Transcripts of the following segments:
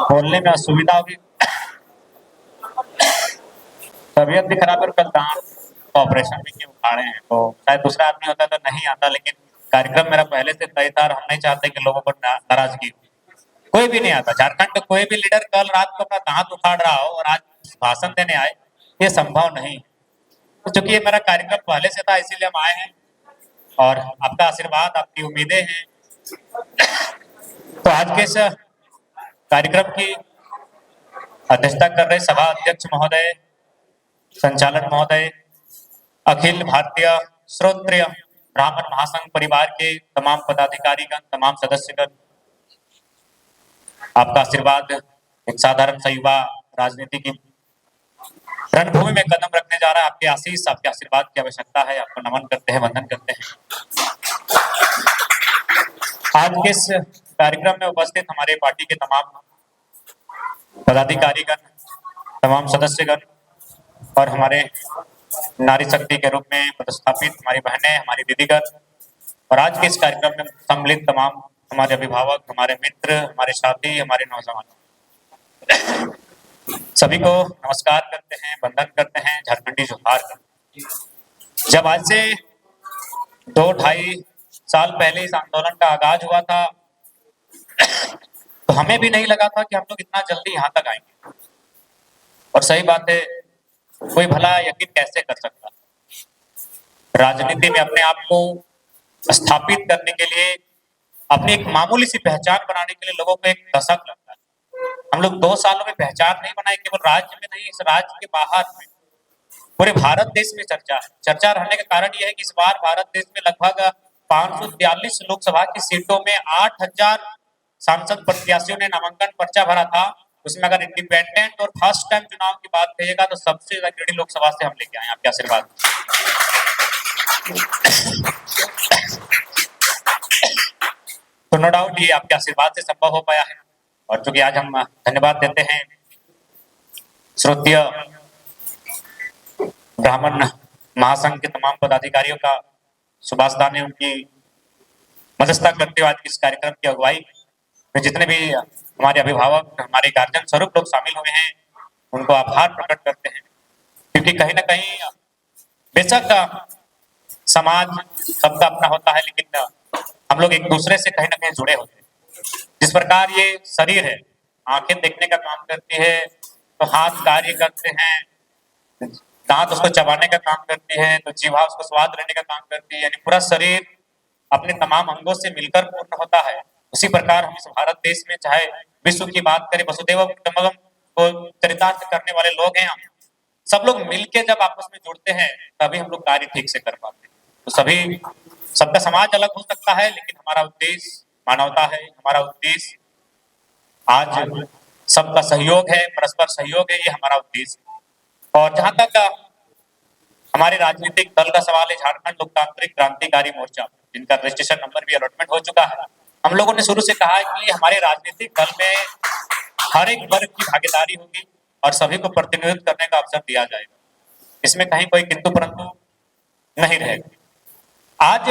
बोलने में असुविधा होगी। तबीयत भी खराब है और कल दांत का ऑपरेशन भी किए उखाड़े हैं, तो शायद दूसरा आदमी होता तो नहीं आता, लेकिन कार्यक्रम मेरा पहले से तय था और हम नहीं चाहते कि लोगों को नाराजगी हो। कोई भी नहीं आता झारखंड का, कोई भी लीडर कल रात को अपना दांत उखाड़ रहा हो और आज भाषण देने आए, ये संभव नहीं। तो चूंकि ये मेरा कार्यक्रम पहले से था, इसीलिए हम आए हैं और आपका आशीर्वाद, आपकी उम्मीदें हैं। तो आज के इस कार्यक्रम की अध्यक्षता कर रहे सभा अध्यक्ष महोदय, संचालक महोदय, अखिल भारतीय श्रोत्रिय ब्राह्मण महासंघ परिवार के तमाम पदाधिकारीगण, तमाम सदस्यगण, आपका आशीर्वाद एक साधारण सा युवा राजनीति की रणभूमि में कदम रखने जा रहा है। आपके आशीष, आपके आशीर्वाद की आवश्यकता है। आपको नमन करते हैं, वंदन करते हैं। आज के इस कार्यक्रम में उपस्थित हमारे पार्टी के तमाम पदाधिकारीगण, तमाम सदस्यगण और हमारे नारी शक्ति के रूप में पदस्थापित हमारी बहनें, हमारी दीदीगण, और आज के इस कार्यक्रम में सम्मिलित तमाम हमारे अभिभावक, हमारे मित्र, हमारे साथी, हमारे नौजवान, सभी को नमस्कार करते हैं, वंदन करते हैं, झारखंडी जोहार करते हैं। जब आज से 2-2.5 साल पहले इस आंदोलन का आगाज हुआ था, तो हमें भी नहीं लगा था कि हम लोग इतना जल्दी यहाँ तक आएंगे। और सही बात है, कोई भला यकीन कैसे कर सकता। राजनीति में अपने आप को स्थापित करने के लिए, अपनी एक मामूली सी पहचान बनाने के लिए लोगों को एक दशक लगता है। हम लोग 2 सालों में पहचान नहीं बनाए, केवल राज्य में नहीं, इस राज्य के बाहर में, पूरे भारत देश में चर्चा है। चर्चा रहने का कारण यह है कि इस बार भारत देश में लगभग 543 लोकसभा की सीटों में 8000 सांसद प्रत्याशियों ने नामांकन पर्चा भरा था। उसमें अगर इंडिपेंडेंट और फर्स्ट टाइम चुनाव की बात कहिएगा तो सबसे अग्रणी लोकसभा से हम लेके आए, आपके आशीर्वाद। तो नो डाउट ये आपके आशीर्वाद से संभव हो पाया है। और चूंकि आज हम धन्यवाद देते हैं श्रोत्रिय ब्राह्मण महासंघ के तमाम पदाधिकारियों का, सुभाष दा ने उनकी मध्यस्थता करते हुए आज इस कार्यक्रम की अगुवाई में जितने भी हमारे अभिभावक, हमारे गार्जियन स्वरूप लोग शामिल हुए हैं, उनको आभार प्रकट करते हैं। क्योंकि कहीं ना कहीं बेशक समाज सबका अपना होता है, लेकिन हम लोग एक दूसरे से कहीं ना कहीं जुड़े होते हैं। जिस प्रकार ये शरीर है, आंखें देखने का काम करती है, तो हाथ कार्य करते हैं, दांत उसको चबाने का काम करती है, तो जीवा उसको स्वाद लेने का काम करती है, यानी पूरा शरीर अपने तमाम अंगों से मिलकर पूर्ण होता है। उसी प्रकार हम इस भारत देश में चाहे विश्व की बात करें, वसुदेव कुटुंबकम को चरितार्थ करने वाले लोग हैं हम। सब लोग मिलके जब आपस में जुड़ते हैं तभी हम लोग कार्य ठीक से कर पाते हैं। तो सभी, सबका समाज अलग हो सकता है, लेकिन हमारा उद्देश्य मानवता है। हमारा उद्देश्य आज सबका सहयोग है, परस्पर सहयोग है, ये हमारा उद्देश्य। और जहां तक हमारे राजनीतिक दल का सवाल है, झारखंड लोकतांत्रिक क्रांतिकारी मोर्चा, जिनका रजिस्ट्रेशन नंबर भी अलॉटमेंट हो चुका है, हम लोगों ने शुरू से कहा है कि हमारे राजनीतिक दल में हर एक वर्ग की भागीदारी होगी और सभी को प्रतिनिधित्व करने का अवसर दिया जाएगा। इसमें कहीं कोई किंतु परंतु नहीं रहेगा। आज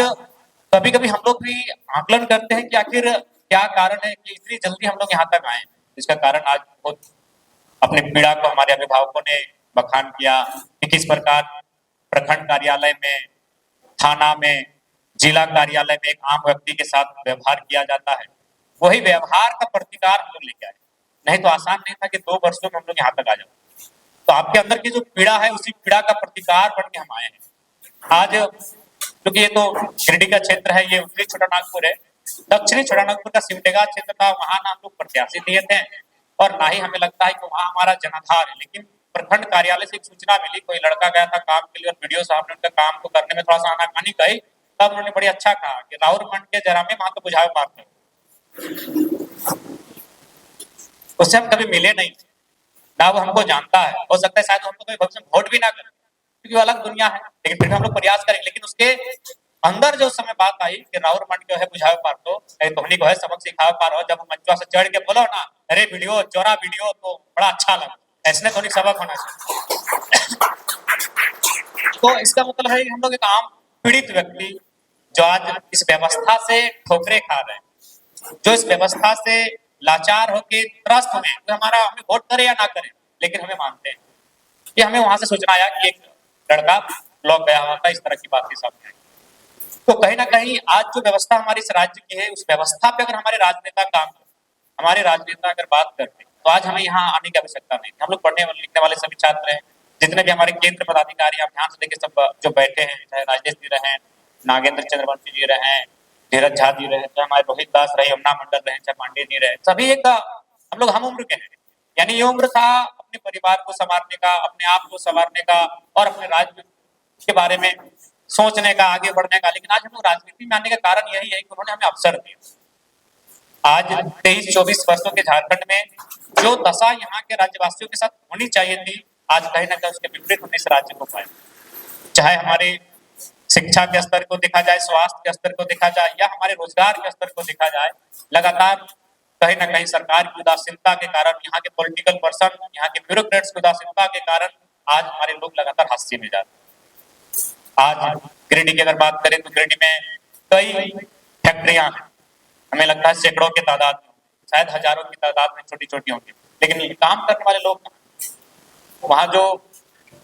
कभी कभी हम लोग भी आकलन करते हैं कि आखिर क्या कारण है कि इतनी जल्दी हम लोग यहाँ तक आए। इसका कारण आज बहुत अपने पीड़ा को हमारे अभिभावकों ने बखान किया कि किस प्रकार प्रखंड कार्यालय में, थाना में, जिला कार्यालय में एक आम व्यक्ति के साथ व्यवहार किया जाता है। वही व्यवहार का प्रतिकार हम लोग लेके आए। नहीं तो आसान नहीं था कि 2 वर्षों में हम लोग यहाँ तक आ जाए। तो आपके अंदर की जो पीड़ा है, उसी पीड़ा का प्रतिकार बन के हम आए हैं। आज क्योंकि ये तो गिरिडीह का क्षेत्र है, ये उत्तरी छोटानागपुर है, दक्षिणी छोटानागपुर का सिमडेगा क्षेत्र था, वहां ना हम लोग प्रत्याशी दिए थे और ना ही हमें लगता है कि वहां हमारा जनाधार है। लेकिन प्रखंड कार्यालय से एक सूचना मिली, कोई लड़का गया था काम के लिए और वीडियो साहब ने उनका काम को करने में थोड़ा सा आनाकानी कही, तब उन्होंने बड़ी अच्छा कहा कि राउर मंड के जरा में वहां तो बुझावे मारते। उससे हम कभी मिले नहीं, ना वो हमको जानता है। हो सकता है शायद हमको कोई भविष्य में वोट भी ना करे, क्योंकि वो अलग दुनिया है, लेकिन फिर हम लोग प्रयास करेंगे। लेकिन उसके अंदर जो समय बात आई कि राउर मंड जो है बुझावे पार तो तोहनी को है सबक सिखावे पार हो, जब मंचवा से चढ़ के बोलो ना, अरे वीडियो चोरा वीडियो, तो बड़ा अच्छा लगा। ऐसे थोड़ी सबक होना चाहिए। तो इसका मतलब है कि हम लोग एक आम पीड़ित व्यक्ति जो आज इस व्यवस्था से ठोकरे खा रहे हैं, जो इस व्यवस्था से लाचार होके त्रस्त हुए, तो हमारा हमें वोट करे या ना करे, लेकिन हमें मानते हैं। ये हमें वहां से सूचना आया कि एक लड़का ब्लॉक गया हुआ था, इस तरह की बातें सामने आई। तो कहीं ना कहीं आज जो व्यवस्था हमारे इस राज्य की है, उस व्यवस्था पे अगर हमारे राजनेता काम करते, हमारे राजनेता अगर बात करते, तो आज हमें यहाँ आने की आवश्यकता नहीं थी। हम लोग पढ़ने वाले लिखने वाले सभी छात्र हैं, जितने भी हमारे केंद्र पदाधिकारी आप ध्यान से देखिए, सब जो बैठे हैं, चाहे राजेश जी रहे, नागेंद्र चंद्रवंशी जी रहे, धीरज झा जी रहे, चाहे हमारे रोहित दास रहे, यमुना मंडल रहे, चाहे पांडे जी रहे, सभी एक हम लोग हम उम्र के हैं। यानी ये उम्र था अपने परिवार को संवारने का, अपने आप को संवारने का और अपने राज्य के बारे में सोचने का, आगे बढ़ने का। लेकिन आज हम लोग राजनीति में आने का कारण यही है कि उन्होंने हमें अवसर दिया। आज 23-24 वर्षों के झारखंड में जो दशा यहाँ के राज्यवासियों के साथ होनी चाहिए थी, आज कहीं ना कहीं उसके विपरीत हमने इस राज्य को पाया। चाहे हमारे शिक्षा के स्तर को देखा जाए, स्वास्थ्य के स्तर को देखा जाए, या हमारे रोजगार के स्तर को देखा जाए, लगातार कहीं ना कहीं सरकार की उदासीनता के कारण, यहाँ के पॉलिटिकल पर्सन, यहाँ के ब्यूरोक्रेट्स की उदासीनता के कारण आज हमारे लोग लगातार हाशिए में जाते हैं। आज गिरिडीह की अगर बात करें तो गिरिडीह में कई फैक्ट्रियां हैं, हमें लगता है सैकड़ों के तादाद में, शायद हजारों की तादाद में छोटी छोटी होंगी, लेकिन ये काम करने वाले लोग वहां जो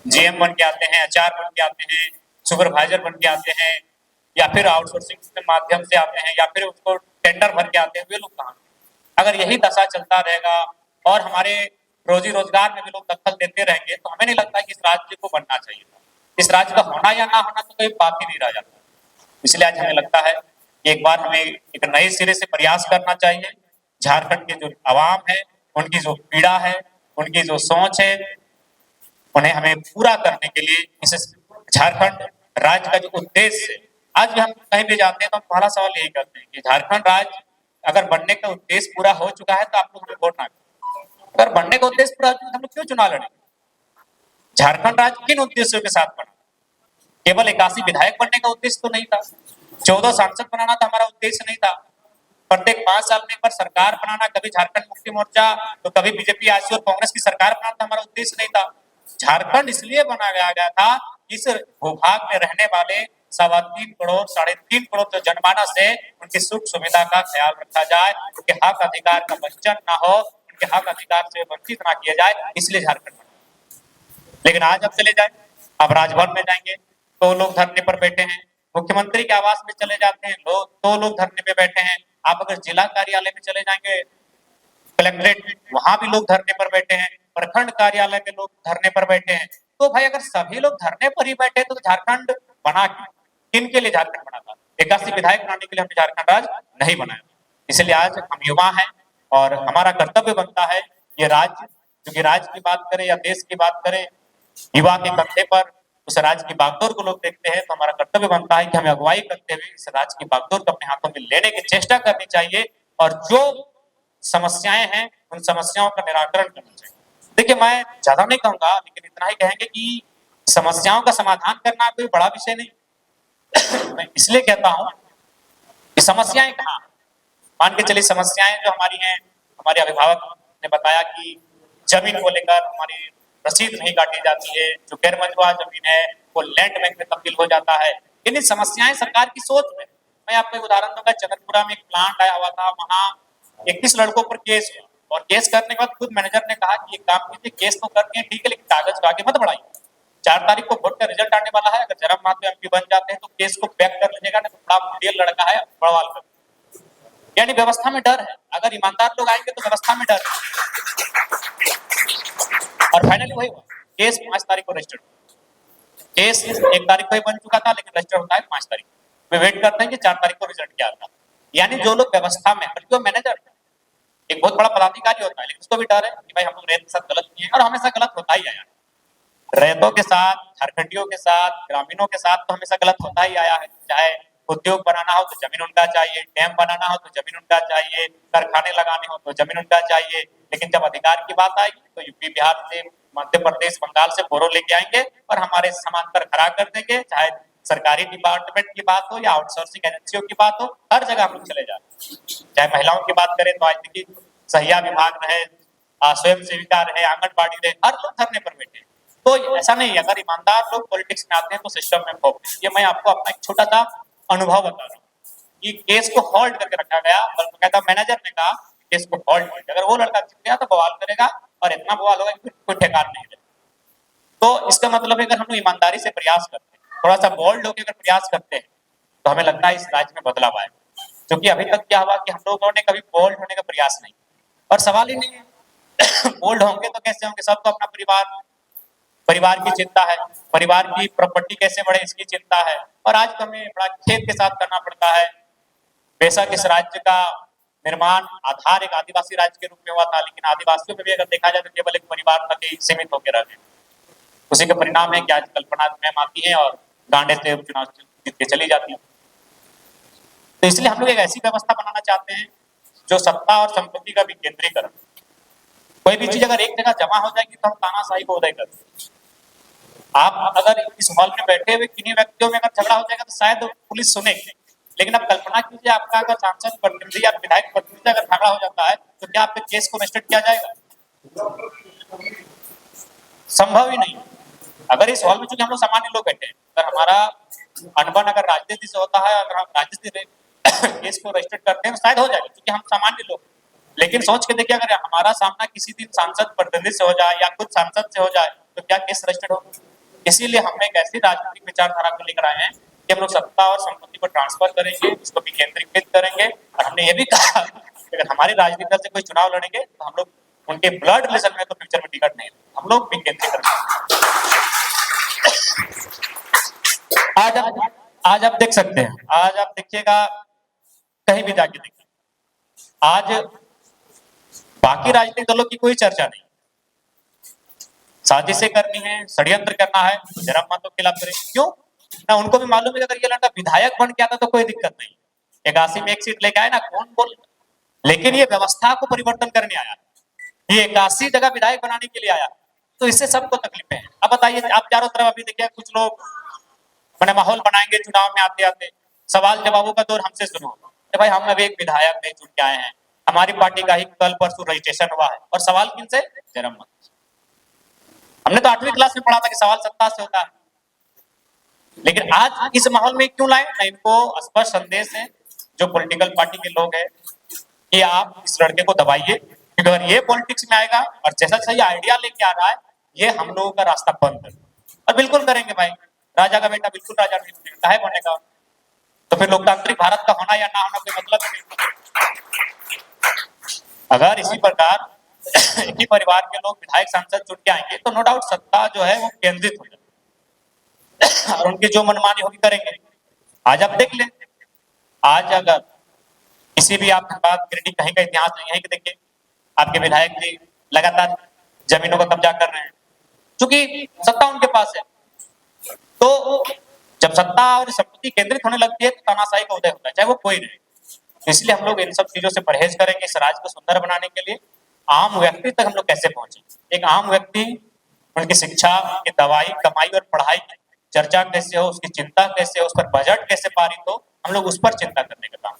जीएम बन के आते हैं, एचआर बन के आते हैं, सुपरवाइजर बन के आते हैं, या फिर आउटसोर्सिंग के माध्यम से आते हैं, या फिर उसको टेंडर भर के आते हैं, वे लोग कहाँ? अगर यही दशा चलता रहेगा और हमारे रोजी रोजगार में भी लोग दखल देते रहेंगे, तो हमें नहीं लगता कि इस राज्य को बनना चाहिए था। इस राज्य का होना या ना होना तो कोई बात ही नहीं रह जाता। इसलिए आज हमें लगता है कि एक बार हमें एक नए सिरे से प्रयास करना चाहिए। झारखंड के जो आवाम है, उनकी जो पीड़ा है, उनकी जो सोच है, उन्हें हमें पूरा करने के लिए इस झारखंड राज्य का जो उद्देश्य है, आज भी हम कहीं भी जाते हैं तो हम पहला सवाल यही करते हैं कि झारखंड राज्य अगर बनने का उद्देश्य पूरा हो चुका है तो आप लोग हमें वोट ना करें। अगर बनने का उद्देश्य पूरा हो चुका है तो हम लोग क्यों चुनाव लड़ेंगे? झारखंड राज्य किन उद्देश्यों के साथ बना? केवल 81 विधायक बनने का उद्देश्य तो नहीं था, 14 सांसद बनाना तो हमारा उद्देश्य नहीं था, प्रत्येक 5 साल में एक बार सरकार बनाना, कभी झारखंड मुक्ति मोर्चा तो कभी बीजेपी आरसी और कांग्रेस की सरकार बनाना तो हमारा उद्देश्य नहीं था। झारखंड इसलिए बनाया गया था, इस भूभाग में रहने वाले 3.25 करोड़ 3.5 करोड़ जो जनमानस है, उनकी सुख सुविधा का ख्याल रखा जाए, उनके हक अधिकार का वंचन ना हो, उनके हक अधिकार से वंचित ना किया जाए, इसलिए झारखंड बना। लेकिन आज आप चले जाए, अब राजभवन में जाएंगे तो लोग धरने पर बैठे हैं, मुख्यमंत्री के आवास में चले जाते हैं लोग तो लोग धरने पे बैठे हैं, आप अगर जिला कार्यालय में चले जाएंगे, कलेक्ट्रेट, वहां भी लोग धरने पर बैठे हैं, प्रखंड कार्यालय में लोग धरने पर बैठे हैं। तो भाई अगर सभी लोग धरने पर ही बैठे तो झारखंड बना क्यों? किन के लिए झारखंड बना था? 81 विधायक बनाने के लिए हमने झारखंड राज्य नहीं बनाया। इसलिए आज हम युवा हैं और हमारा कर्तव्य बनता है ये राज्य, क्योंकि राज्य की बात करें या देश की बात करें, युवा के कंधे पर उस राज्य की बागडोर को लोग देखते हैं, तो हमारा कर्तव्य बनता है कि हमें अगुवाई करते हुए इस राज्य की बागडोर को अपने हाथों में लेने की चेष्टा करनी चाहिए और जो समस्याएं हैं उन समस्याओं का निराकरण करना चाहिए। देखिए, मैं ज्यादा नहीं कहूंगा, लेकिन इतना ही कहेंगे कि समस्याओं का समाधान करना कोई बड़ा विषय नहीं। मैं इसलिए कहता हूं कि समस्याएं कहाँ, मान के चलिए समस्याएं जो हमारी हैं, हमारे अभिभावक ने बताया कि जमीन को लेकर हमारी रसीद नहीं काटी जाती है, जो गैर मंजूर जमीन है वो लैंड बैंक में तब्दील हो जाता है। यानी समस्याएं सरकार की सोच में। मैं आपको एक उदाहरण दूंगा, चंद्रपुरा में एक प्लांट आया हुआ था, वहां 21 लड़कों पर केस हुआ और केस करने के बाद खुद मैनेजर ने कहा कि एक काम कीजिए, केस तो करते हैं ठीक है, लेकिन कागज को आगे मत बढ़ाइए। 4 तारीख को वोट का रिजल्ट आने वाला है, अगर जन्म मात्र एमपी बन जाते हैं तो केस को बैक कर लीजिएगा, नहीं तो बड़ा मुंडियल लड़का है, बड़वाल कर। यानी व्यवस्था में डर है, अगर ईमानदार लोग आएंगे तो व्यवस्था में डर है। और फाइनली वही हुआ, केस 5 तारीख को रजिस्टर्ड, केस 1 तारीख को ही बन चुका था, लेकिन रजिस्टर होता है 5 तारीख। वे वेट करते हैं कि 4 तारीख को रिजल्ट क्या आता है। यानी जो लोग व्यवस्था में, बल्कि वो मैनेजर एक बहुत बड़ा पदाधिकारी होता है, लेकिन उसको भी डर है कि भाई हम लोग रैयत के साथ गलत किए, और हमेशा गलत होता ही आया। रैयतों के साथ, झारखंडियों के साथ, ग्रामीणों के साथ तो हमेशा गलत होता ही आया है। चाहे उद्योग बनाना हो तो जमीन उनका चाहिए, डैम बनाना हो तो जमीन उनका चाहिए, कारखाने लगाने हो तो जमीन उनका चाहिए, लेकिन जब अधिकार की बात आएगी तो यूपी बिहार से, मध्य प्रदेश बंगाल से बोरो लेके आएंगे और हमारे समांतर खड़ा कर देंगे। चाहे सरकारी डिपार्टमेंट की बात हो या आउटसोर्सिंग एजेंसियों की बात हो, हर जगह हम लोग चले जाते हैं। चाहे महिलाओं की बात करें तो आज देखिए सहिया विभाग रहे, स्वयं सेविका रहे, आंगनबाड़ी रहे, हर लोग धरने पर बैठे। तो ऐसा नहीं, अगर ईमानदार लोग पॉलिटिक्स में आते हैं तो सिस्टम में खो। ये मैं आपको अपना एक छोटा सा अनुभव बता रहा हूँ कि केस को होल्ड करके रखा गया, बकायदा मैनेजर ने कहा केस को हॉल्ट कर, अगर वो लड़का जीत गया तो बवाल करेगा और इतना बवाल होगा कि कोई ठिकाना नहीं रहेगा। तो इसका मतलब है अगर हम लोग ईमानदारी से प्रयास करते हैं, थोड़ा सा बोल्ड होकर अगर प्रयास करते हैं, तो हमें लगता है इस राज्य में बदलाव आएगा। क्योंकि अभी तक क्या हुआ कि हम लोगों ने कभी बोल्ड होने का प्रयास नहीं, और सवाल ही नहीं है बोल्ड होंगे तो कैसे होंगे, सबको अपना परिवार की चिंता है, परिवार की प्रॉपर्टी कैसे बढ़े इसकी चिंता है, और आज तो हमें बड़ा खेद के साथ करना पड़ता है। बेशक इस राज्य का निर्माण आधार एक आदिवासी राज्य के रूप में हुआ था, लेकिन आदिवासियों में भी अगर देखा जाए तो केवल एक परिवार तक ही सीमित होकर रह गए। उसी का परिणाम है कि आज कल्पना मैम आती है और गांडे से चुनाव जीत के चली जाती है। तो इसलिए हम लोग एक ऐसी व्यवस्था बनाना चाहते हैं जो सत्ता और संपत्ति का विकेंद्रीकरण, कोई भी चीज अगर एक जगह जमा हो जाएगी तो हम तानाशाही को उदय करते हैं। आप अगर इस हॉल में बैठे हुए किन्हीं व्यक्तियों में अगर झगड़ा हो जाएगा तो शायद पुलिस सुनेगी, लेकिन अब कल्पना कीजिए आपका अगर सांसद प्रतिनिधि या विधायक प्रतिनिधि अगर झगड़ा हो जाता है तो क्या आपके केस को रजिस्टर किया जाएगा? संभव ही नहीं। अगर इस हॉल में चूंकि हम लोग सामान्य लोग बैठे हैं, अगर हमारा अनबन अगर राजनीति से होता है, अगर हम राजनीति केस को रजिस्टर करते हैं तो शायद हो जाएगा, क्योंकि हम सामान्य लोग। लेकिन सोच के देखिए अगर हमारा सामना किसी दिन सांसद प्रतिनिधि से हो जाए या खुद सांसद से हो जाए तो क्या केस रजिस्टर्ड होगा? इसीलिए हम एक ऐसी राजनीतिक विचारधारा को लेकर आए हैं कि हम लोग सत्ता और संपत्ति को ट्रांसफर करेंगे, उसको विकेंद्रीकृत करेंगे, और हमने ये भी कहा कि अगर हमारी राजनीति दल से कोई चुनाव लड़ेंगे तो हम लोग उनके ब्लड रिलेशन में तो फ्यूचर में टिकट नहीं, हम लोग विकेंद्रीकरण। आज आप देख सकते हैं, आज आप देखिएगा कहीं भी जाके देखिए, आज बाकी राजनीतिक दलों की कोई चर्चा नहीं, साजिशें करनी है, षड्यंत्र करना है तो जरा मत खिलाफ करें। क्यों ना? उनको भी मालूम है कि अगर ये लड़का विधायक बन के आता तो कोई दिक्कत नहीं, 81 में एक सीट लेके आए ना, कौन बोल, लेकिन ये व्यवस्था को परिवर्तन करने आया, ये 81 जगह विधायक बनाने के लिए आया, तो इससे सबको तकलीफें हैं। अब बताइए आप चारों तरफ अभी देखिए कुछ लोग मैंने माहौल बनाएंगे चुनाव में आते आते, सवाल जवाबों का दौर हमसे शुरू होगा। भाई हम अभी एक विधायक नहीं चुन के आए हैं, हमारी पार्टी का ही कल परसों रजिस्ट्रेशन हुआ है, और सवाल किनसे? जन्म मत। हमने तो 8वीं क्लास में पढ़ा था कि सवाल सत्ता से होता है, लेकिन आज इस माहौल में क्यों लाए? ना इनको स्पष्ट संदेश है जो पॉलिटिकल पार्टी के लोग हैं कि आप इस लड़के को दबाइए, क्योंकि अगर ये पॉलिटिक्स में आएगा और जैसा सही आइडिया लेके आ रहा है, ये हम लोगों का रास्ता बंद है। और बिल्कुल करेंगे भाई, राजा का बेटा बिल्कुल राजा नहीं बनेगा, है बनने का। तो फिर लोकतांत्रिक भारत का होना या ना होना कोई मतलब नहीं। अगर इसी प्रकार एक ही परिवार के लोग विधायक सांसद चुन के आएंगे तो नो डाउट सत्ता जो है वो केंद्रित हो जाएगी और उनकी जो मनमानी होगी करेंगे। आज आप देख लें, आज अगर किसी भी आपके पास गिरिडीह कहीं का इतिहास नहीं है कि देखिए आपके विधायक जी लगातार जमीनों का कब्जा कर रहे हैं, क्योंकि सत्ता उनके पास है। तो जब सत्ता और संपत्ति केंद्रित होने लगती है तो तानाशाही का उदय होता है, चाहे वो कोई रहे। इसलिए हम लोग इन सब चीजों से परहेज करेंगे। इस राज्य को सुंदर बनाने के लिए आम व्यक्ति तक हम लोग कैसे पहुंचे, एक आम व्यक्ति, उनकी शिक्षा, उनकी दवाई, कमाई और पढ़ाई की चर्चा कैसे हो, उसकी चिंता कैसे हो, उस पर बजट कैसे पारित हो, हम लोग उस पर चिंता करने का काम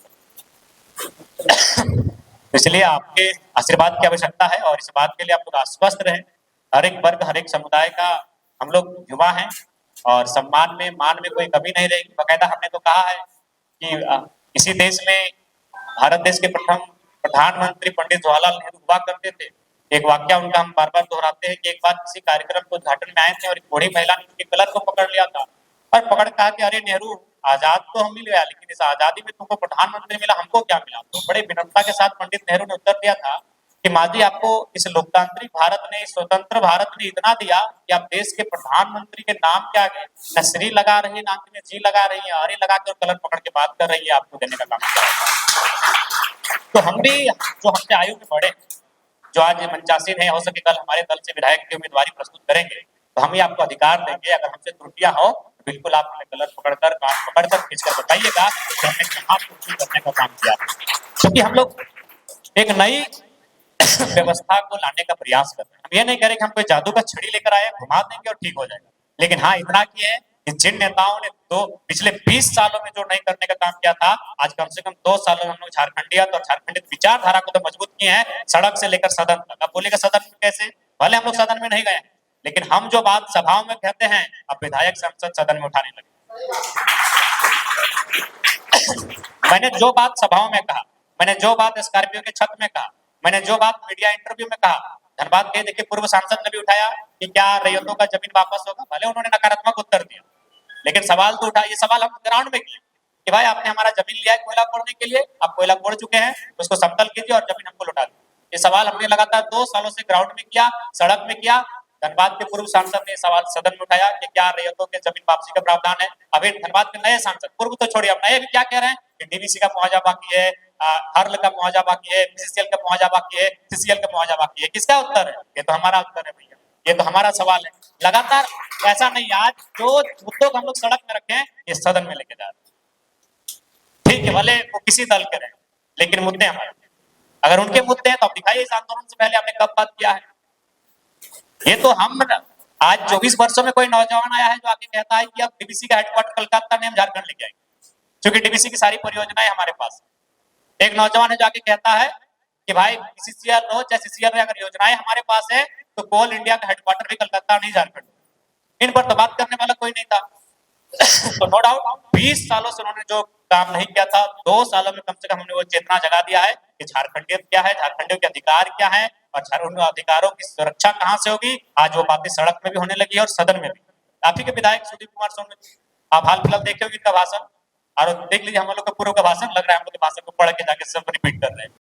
करें। इसलिए आपके आशीर्वाद की आवश्यकता है और इस बात के लिए आप लोग आश्वस्त रहें। हर एक वर्ग, हर एक समुदाय का हम लोग युवा हैं और सम्मान में, मान में कोई कमी नहीं रहेगी। बाकायदा हमने तो कहा है कि इसी देश में भारत देश के प्रथम प्रधानमंत्री पंडित जवाहरलाल नेहरू हुआ करते थे। एक वाक्य उनका हम बार बार दोहराते हैं कि एक बार किसी कार्यक्रम को उद्घाटन में आए थे और एक बूढ़ी महिला ने उनके कलर को पकड़ लिया था और पकड़ कहा कि अरे नेहरू, आजाद तो हम मिल गया, लेकिन इस आजादी में तुमको प्रधानमंत्री मिला, हमको क्या मिला? तो बड़े विनम्रता के साथ पंडित नेहरू ने उत्तर दिया था कि माँ जी, आपको इस लोकतांत्रिक भारत ने, इस स्वतंत्र भारत ने इतना दिया कि आप देश के प्रधानमंत्री के नाम के आगे न श्री लगा रही है, ना में जी लगा रही है, अरे लगा कर कलर पकड़ के बात कर रही है, आपको देने का काम किया। तो हम भी जो हमसे आयु में बड़े, जो आज मंचासीन है, हो सके कल हमारे दल से विधायक की उम्मीदवारी प्रस्तुत करेंगे, तो हम ही आपको अधिकार देंगे। अगर हमसे त्रुटियां हो तो बिल्कुल आप हमें कलर पकड़कर, कान पकड़कर, खींचकर बताइएगा कि हमने कहाँ त्रुटि करने का काम किया, क्योंकि हम लोग एक नई व्यवस्था को लाने का प्रयास कर रहे हैं। हम ये नहीं करें कि हम कोई जादू का छड़ी लेकर आए, घुमा देंगे और ठीक हो जाएगा। लेकिन हाँ, इतना किए कि जिन नेताओं ने पिछले 20 सालों में जो नहीं करने का काम किया था, आज कम से कम 2 सालों में हम लोग झारखंडियत और झारखंडित विचारधारा को तो मजबूत किए हैं, सड़क से लेकर सदन तक। अब बोलेगा सदन में कैसे? भले हम लोग सदन में नहीं गए, लेकिन हम जो बात सभाओं में कहते हैं, अब विधायक सांसद सदन में उठाने लगे। मैंने जो बात सभाओं में कहा, मैंने जो बात स्कॉर्पियो के छत में कहा, मैंने जो बात मीडिया इंटरव्यू में कहा, धनबाद के देखिए पूर्व सांसद ने भी उठाया कि क्या रैयतों का जमीन वापस होगा, भले उन्होंने नकारात्मक उत्तर दिया, लेकिन सवाल तो उठा। ये सवाल हम ग्राउंड में किए कि भाई आपने हमारा जमीन लिया है कोयला खोदने के लिए, आप कोयला खोद चुके हैं, उसको समतल कीजिए और जमीन हमको लौटा दीजिए। ये सवाल हमने लगातार 2 सालों से ग्राउंड में किया, सड़क में किया। धनबाद के पूर्व सांसद ने सवाल सदन में उठाया कि क्या रैयतों के जमीन वापसी का प्रावधान है। अभी धनबाद के नए सांसद, पूर्व तो छोड़िए, अब नए भी क्या कह रहे हैं कि डीवीसी का मुआवजा बाकी है, हर्ल का मुआवजा बाकी है, बीसीसीएल का मुआवजा बाकी है, सीसीएल का मुआवजा बाकी है। किसका उत्तर है? ये तो हमारा उत्तर है भैया, ये तो हमारा सवाल है। लगातार ऐसा नहीं, आज जो मुद्दों को हम लोग सड़क में रखे हैं, ये सदन में लेके जा रहे हैं। ठीक है, भले वो किसी दल के रहे, लेकिन मुद्दे हमारे। अगर उनके मुद्दे हैं तो आप दिखाइए इस आंदोलन से पहले आपने कब बात किया है। ये तो हम आज 24 वर्षों में कोई नौजवान आया है जो आके कहता है कि अब डीवीसी का हेडक्वार्टर कलकत्ता में हम झारखंड लेके आएंगे, क्योंकि डीवीसी की सारी परियोजनाएं हमारे पास। एक नौजवान है जो आके कहता है कि भाई बीसीसीएल हो चाहे सीसीएल हो, अगर योजनाएं हमारे पास है तो कोल इंडिया का हेडक्वार्टर भी कलकत्ता नहीं झारखंड। इन पर तो बात करने वाला कोई नहीं था। तो नो डाउट 20 सालों से उन्होंने जो काम नहीं किया था, 2 सालों में कम से कम हमने वो चेतना जगा दिया है कि झारखंडियत क्या है, झारखंडियों के अधिकार क्या है और झारखंड अधिकारों की सुरक्षा कहां से होगी। आज वो बातें सड़क में भी होने लगी है और सदन में भी। आप ही के विधायक सुदीप कुमार सोनी, आप हाल फिलहाल देखे होंगे इनका भाषण, और देख लीजिए हम लोग का पूर्व का भाषण, लग रहा है हम लोग के भाषण को पढ़ के जाके सब रिपीट कर रहे हैं।